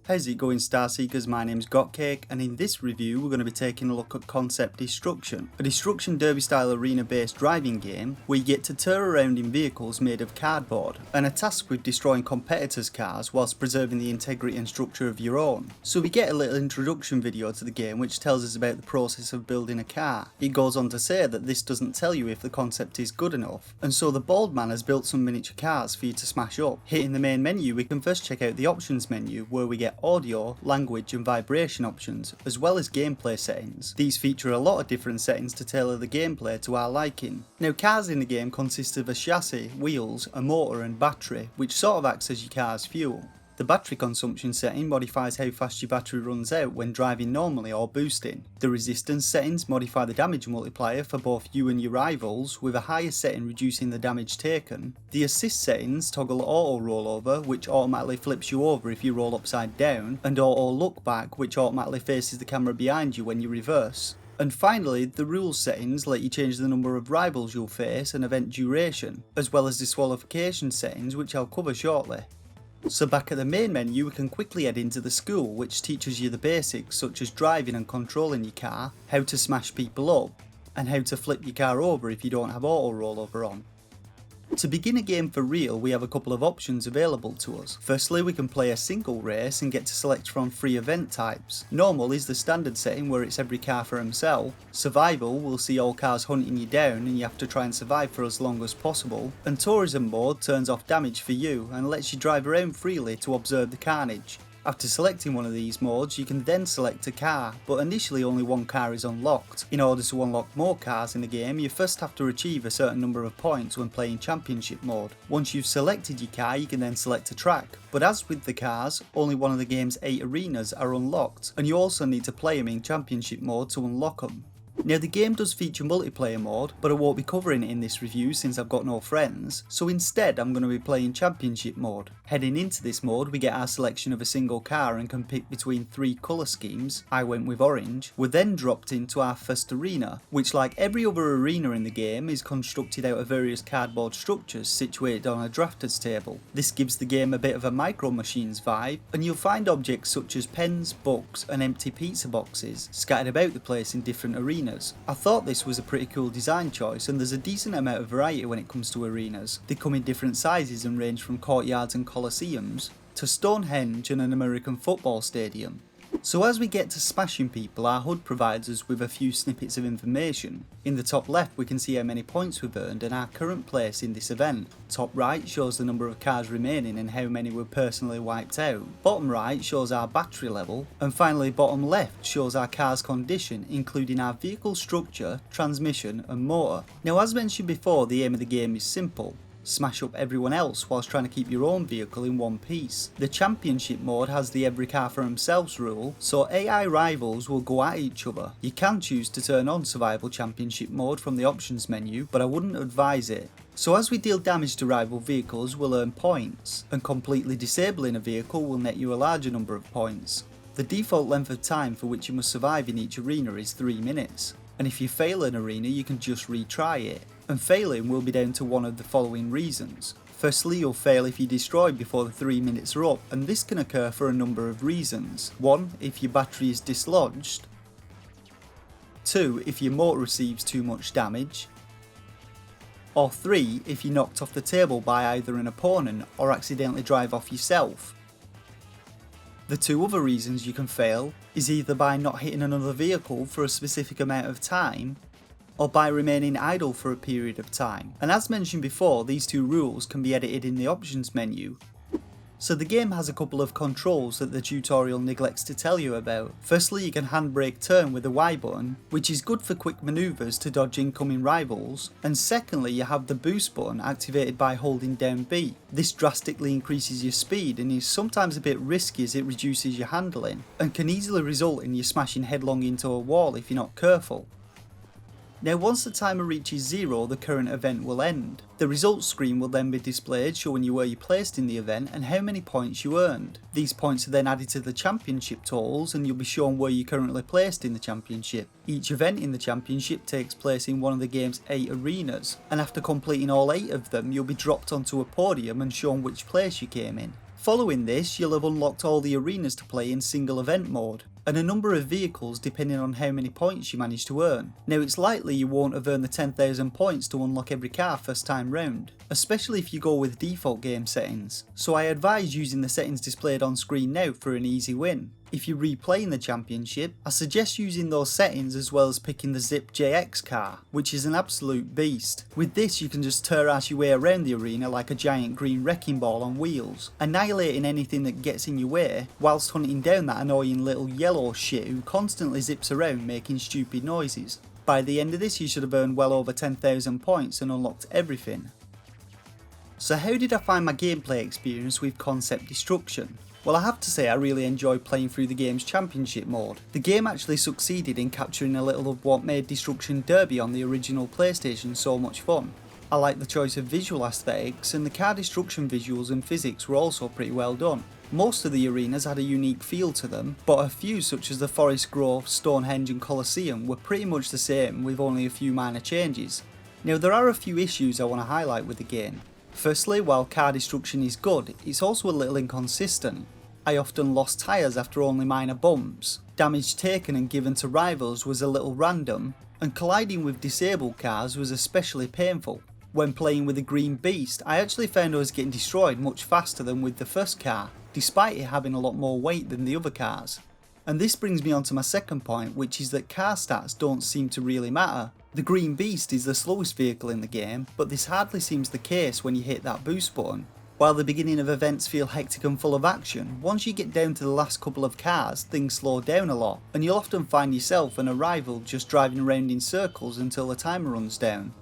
How's it going, Starseekers? My name's Gotcake, and in this review we're going to be taking a look at Concept Destruction, a destruction derby style arena based driving game where you get to tour around in vehicles made of cardboard and are tasked with destroying competitors' cars whilst preserving the integrity and structure of your own. So we get a little introduction video to the game which tells us about the process of building a car. It goes on to say that this doesn't tell you if the concept is good enough, and so the bald man has built some miniature cars for you to smash up. Hitting the main menu, we can first check out the options menu where we get audio, language and vibration options, as well as gameplay settings. These feature a lot of different settings to tailor the gameplay to our liking. Now, cars in the game consist of a chassis, wheels, a motor and battery, which sort of acts as your car's fuel. The battery consumption setting modifies how fast your battery runs out when driving normally or boosting. The resistance settings modify the damage multiplier for both you and your rivals, with a higher setting reducing the damage taken. The assist settings toggle auto rollover, which automatically flips you over if you roll upside down, and auto look back, which automatically faces the camera behind you when you reverse. And finally, the rules settings let you change the number of rivals you'll face and event duration, as well as disqualification settings, which I'll cover shortly. So back at the main menu, we can quickly head into the school, which teaches you the basics such as driving and controlling your car, how to smash people up, and how to flip your car over if you don't have auto rollover on. To begin a game for real, we have a couple of options available to us. Firstly, we can play a single race and get to select from 3 event types. Normal is the standard setting where it's every car for himself. Survival will see all cars hunting you down and you have to try and survive for as long as possible. And tourism mode turns off damage for you and lets you drive around freely to observe the carnage. After selecting one of these modes, you can then select a car, but initially only one car is unlocked. In order to unlock more cars in the game, you first have to achieve a certain number of points when playing Championship mode. Once you've selected your car, you can then select a track, but as with the cars, only one of the game's 8 arenas are unlocked, and you also need to play them in Championship mode to unlock them. Now, the game does feature multiplayer mode, but I won't be covering it in this review since I've got no friends, so instead I'm going to be playing Championship mode. Heading into this mode, we get our selection of a single car and can pick between 3 colour schemes. I went with orange. We're then dropped into our first arena, which, like every other arena in the game, is constructed out of various cardboard structures situated on a drafter's table. This gives the game a bit of a Micro Machines vibe, and you'll find objects such as pens, books and empty pizza boxes scattered about the place in different arenas. I thought this was a pretty cool design choice, and there's a decent amount of variety when it comes to arenas. They come in different sizes and range from courtyards and coliseums to Stonehenge and an American football stadium. So as we get to smashing people, our HUD provides us with a few snippets of information. In the top left we can see how many points we've earned and our current place in this event. Top right shows the number of cars remaining and how many were personally wiped out. Bottom right shows our battery level, and finally bottom left shows our car's condition, including our vehicle structure, transmission and motor. Now, as mentioned before, the aim of the game is simple. Smash up everyone else whilst trying to keep your own vehicle in one piece. The Championship mode has the every car for themselves rule, so AI rivals will go at each other. You can choose to turn on Survival Championship mode from the options menu, but I wouldn't advise it. So as we deal damage to rival vehicles, we'll earn points, and completely disabling a vehicle will net you a larger number of points. The default length of time for which you must survive in each arena is 3 minutes, and if you fail an arena you can just retry it. And failing will be down to one of the following reasons. Firstly, you'll fail if you destroy before the 3 minutes are up, and this can occur for a number of reasons. 1. If your battery is dislodged. 2. If your motor receives too much damage. Or 3. If you're knocked off the table by either an opponent or accidentally drive off yourself. The 2 other reasons you can fail is either by not hitting another vehicle for a specific amount of time, or by remaining idle for a period of time. And as mentioned before, these 2 rules can be edited in the options menu. So the game has a couple of controls that the tutorial neglects to tell you about. Firstly, you can handbrake turn with the Y button, which is good for quick manoeuvres to dodge incoming rivals. And secondly, you have the boost button activated by holding down B. This drastically increases your speed and is sometimes a bit risky as it reduces your handling, and can easily result in you smashing headlong into a wall if you're not careful. Now, once the timer reaches 0, the current event will end. The results screen will then be displayed showing you where you placed in the event and how many points you earned. These points are then added to the championship totals and you'll be shown where you currently placed in the championship. Each event in the championship takes place in one of the game's 8 arenas, and after completing all 8 of them you'll be dropped onto a podium and shown which place you came in. Following this, you'll have unlocked all the arenas to play in single event mode, and a number of vehicles depending on how many points you manage to earn. Now it's likely you won't have earned the 10,000 points to unlock every car first time round, especially if you go with default game settings, so I advise using the settings displayed on screen now for an easy win. If you're replaying the championship, I suggest using those settings as well as picking the Zip JX car, which is an absolute beast. With this you can just terrace your way around the arena like a giant green wrecking ball on wheels, annihilating anything that gets in your way whilst hunting down that annoying little yellow shit who constantly zips around making stupid noises. By the end of this you should have earned well over 10,000 points and unlocked everything. So how did I find my gameplay experience with Concept Destruction? Well, I have to say I really enjoyed playing through the game's championship mode. The game actually succeeded in capturing a little of what made Destruction Derby on the original PlayStation so much fun. I like the choice of visual aesthetics, and the car destruction visuals and physics were also pretty well done. Most of the arenas had a unique feel to them, but a few such as the Forest Grove, Stonehenge and Colosseum were pretty much the same with only a few minor changes. Now there are a few issues I want to highlight with the game. Firstly, while car destruction is good, it's also a little inconsistent. I often lost tyres after only minor bumps, damage taken and given to rivals was a little random, and colliding with disabled cars was especially painful. When playing with the Green Beast, I actually found I was getting destroyed much faster than with the first car, despite it having a lot more weight than the other cars. And this brings me on to my second point, which is that car stats don't seem to really matter. The Green Beast is the slowest vehicle in the game, but this hardly seems the case when you hit that boost button. While the beginning of events feel hectic and full of action, once you get down to the last couple of cars, things slow down a lot, and you'll often find yourself and a rival just driving around in circles until the timer runs down.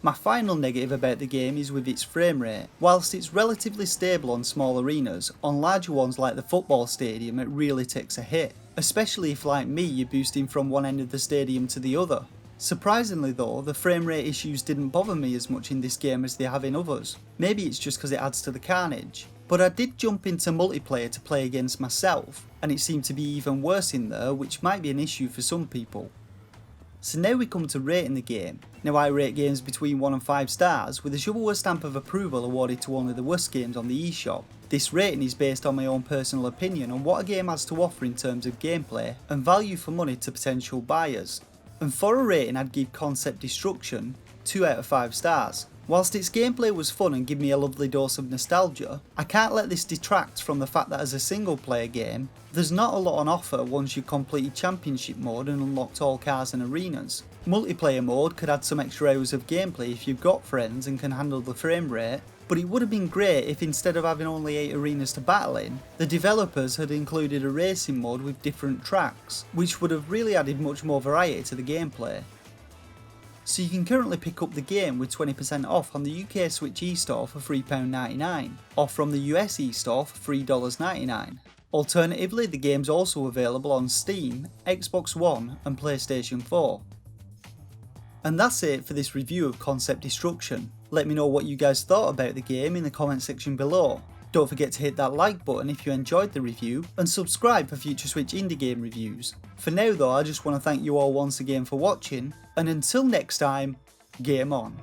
My final negative about the game is with its frame rate. Whilst it's relatively stable on small arenas, on larger ones like the football stadium it really takes a hit, especially if like me you're boosting from one end of the stadium to the other. Surprisingly though, the frame rate issues didn't bother me as much in this game as they have in others. Maybe it's just because it adds to the carnage. But I did jump into multiplayer to play against myself, and it seemed to be even worse in there, which might be an issue for some people. So now we come to rating the game. Now I rate games between 1 and 5 stars, with a shovelware stamp of approval awarded to only the worst games on the eShop. This rating is based on my own personal opinion on what a game has to offer in terms of gameplay and value for money to potential buyers. And for a rating I'd give Concept Destruction 2 out of 5 stars. Whilst its gameplay was fun and gave me a lovely dose of nostalgia, I can't let this detract from the fact that as a single player game, there's not a lot on offer once you've completed Championship mode and unlocked all cars and arenas. Multiplayer mode could add some extra hours of gameplay if you've got friends and can handle the frame rate, but it would have been great if instead of having only 8 arenas to battle in, the developers had included a racing mode with different tracks, which would have really added much more variety to the gameplay. So you can currently pick up the game with 20% off on the UK Switch eStore for £3.99, or from the US eStore for $3.99. Alternatively, the game's also available on Steam, Xbox One and PlayStation 4. And that's it for this review of Concept Destruction. Let me know what you guys thought about the game in the comment section below. Don't forget to hit that like button if you enjoyed the review, and subscribe for future Switch indie game reviews. For now though, I just want to thank you all once again for watching, and until next time, game on.